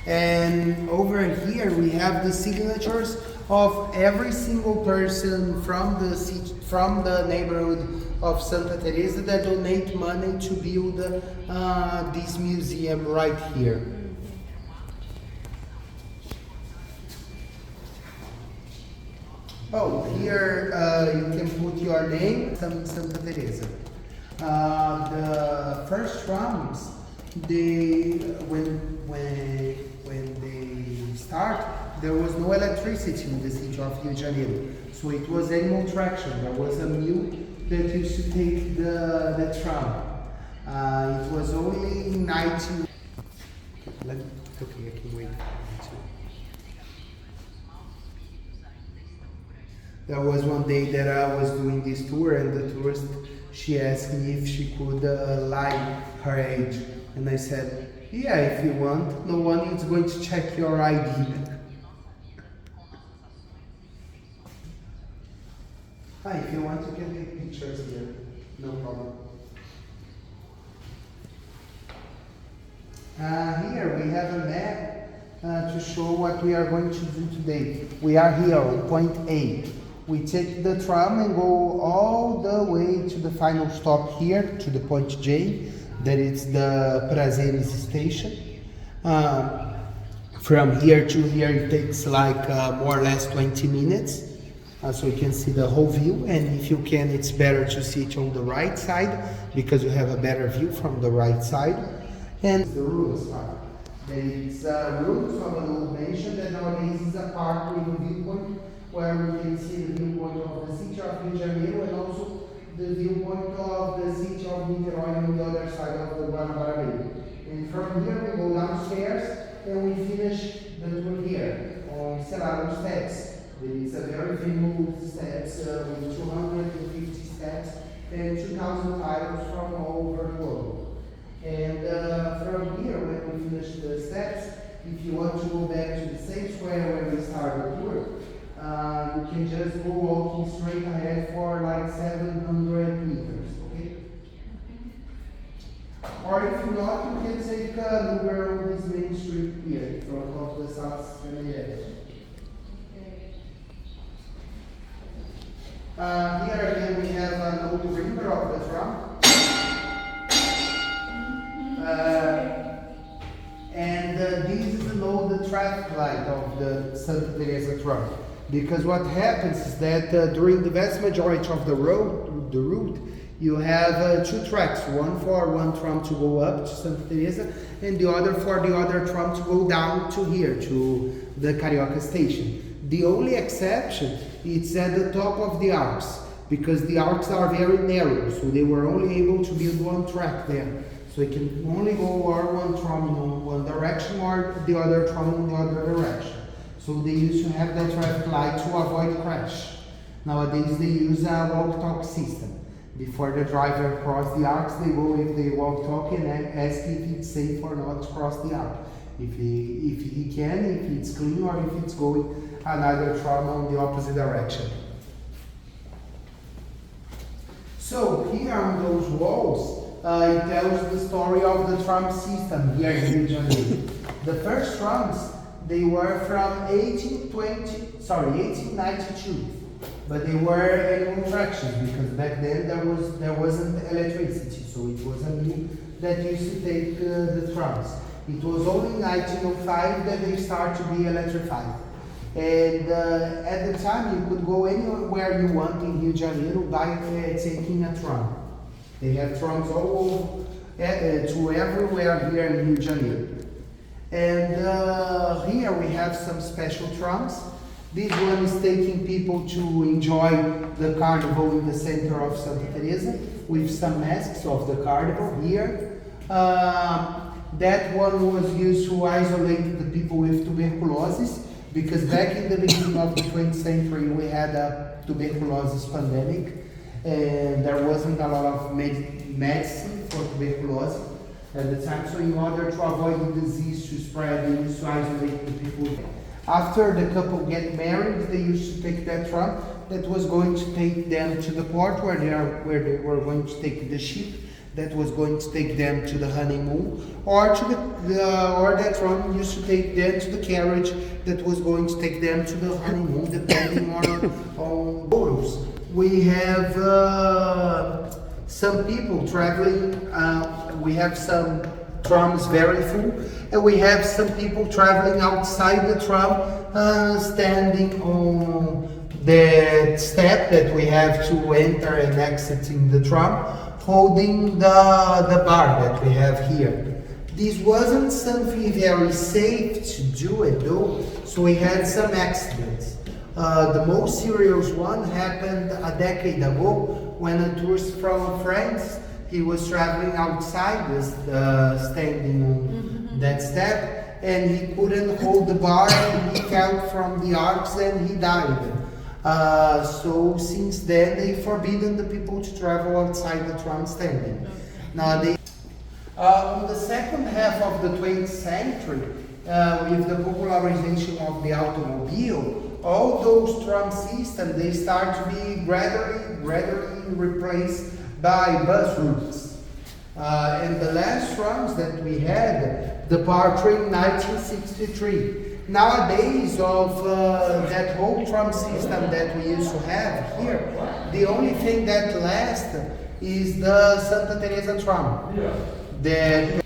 And over here we have the signatures of every single person from the neighborhood of Santa Teresa that donate money to build this museum right here. Oh, here you can put your name, Santa Teresa. The first trams, when they start, there was no electricity in the city of Rio de Janeiro, so it was animal traction. There was a mule that used to take the tram. It was only in 19. Okay, I can wait. There was one day that I was doing this tour, and the tourist, she asked me if she could lie her age, and I said, yeah, if you want, no one is going to check your ID. If you want, you can take pictures here, no problem. Here we have a map to show what we are going to do today. We are here on point A. We take the tram and go all the way to the final stop here, to the point J, that is the Prazeres station. From here to here it takes like more or less 20 minutes. So you can see the whole view, and if you can, it's better to see it on the right side because you have a better view from the right side. And the ruins part. There is ruins of an old mansion that nowadays is a park with a viewpoint where we can see the viewpoint of the city of Rio de Janeiro and also the viewpoint of the city of Niterói on the other side of the Guanabara. And from here we go downstairs and we finish the tour here on Selado steps. There is a very famous steps with 250 steps and 2,000 titles from all over the world. And from here, when we finish the steps, if you want to go back to the same square where we started the tour, you can just go walking straight ahead for like 700 meters, okay? Or if not, you can take an Uber on this main street here from front of the South Janeiro. Here again we have an old river of the tram. And this is the traffic light of the Santa Teresa tram. Because what happens is that during the vast majority of the route, you have two tracks, one for one tram to go up to Santa Teresa and the other for the other tram to go down to here, to the Carioca station. The only exception is at the top of the arcs, because the arcs are very narrow, so they were only able to build one track there. So it can only go or one tram in one direction or the other tram in the other direction. So they used to have that traffic light to avoid crash. Nowadays they use a walk-talk system. Before the driver cross the arcs, they go with the walk-talk and ask if it's safe or not to cross the arc. If he can, if it's clean, or if it's going another tram on the opposite direction. So here on those walls, it tells the story of the tram system here in Rio de Janeiro. The first trams, they were from 1892, but they were animal traction because back then there wasn't electricity, so it was a mule that used to take the trams. It was only in 1905 that they started to be electrified. And at the time you could go anywhere you want in Rio de Janeiro by taking a tram. They have trams all over to everywhere here in Rio de Janeiro. And here we have some special trams. This one is taking people to enjoy the carnival in the center of Santa Teresa with some masks of the carnival here. That one was used to isolate the people with tuberculosis, because back in the beginning of the 20th century we had a tuberculosis pandemic and there wasn't a lot of medicine for tuberculosis at the time, so in order to avoid the disease to spread, they used to isolate the people. After the couple get married, they used to take that tram that was going to take them to the port where they were going to take the ship that was going to take them to the honeymoon, or to or that tram used to take them to the carriage that was going to take them to the honeymoon, depending on photos. We have some people traveling. We have some trams very full, and we have some people traveling outside the tram, standing on the step that we have to enter and exit in the tram, holding the bar that we have here. This wasn't something very safe to do it though, so we had some accidents. The most serious one happened a decade ago when a tourist from France, he was traveling outside, standing on that step, and he couldn't hold the bar and he fell from the arcs and he died. So since then they forbidden the people to travel outside the tram standing. Nowadays, in the second half of the 20th century, with the popularization of the automobile, all those tram systems, they start to be gradually replaced by bus routes. And the last trams that we had departed in 1963. Nowadays, of that whole tram system that we used to have here, the only thing that lasts is the Santa Teresa tram. That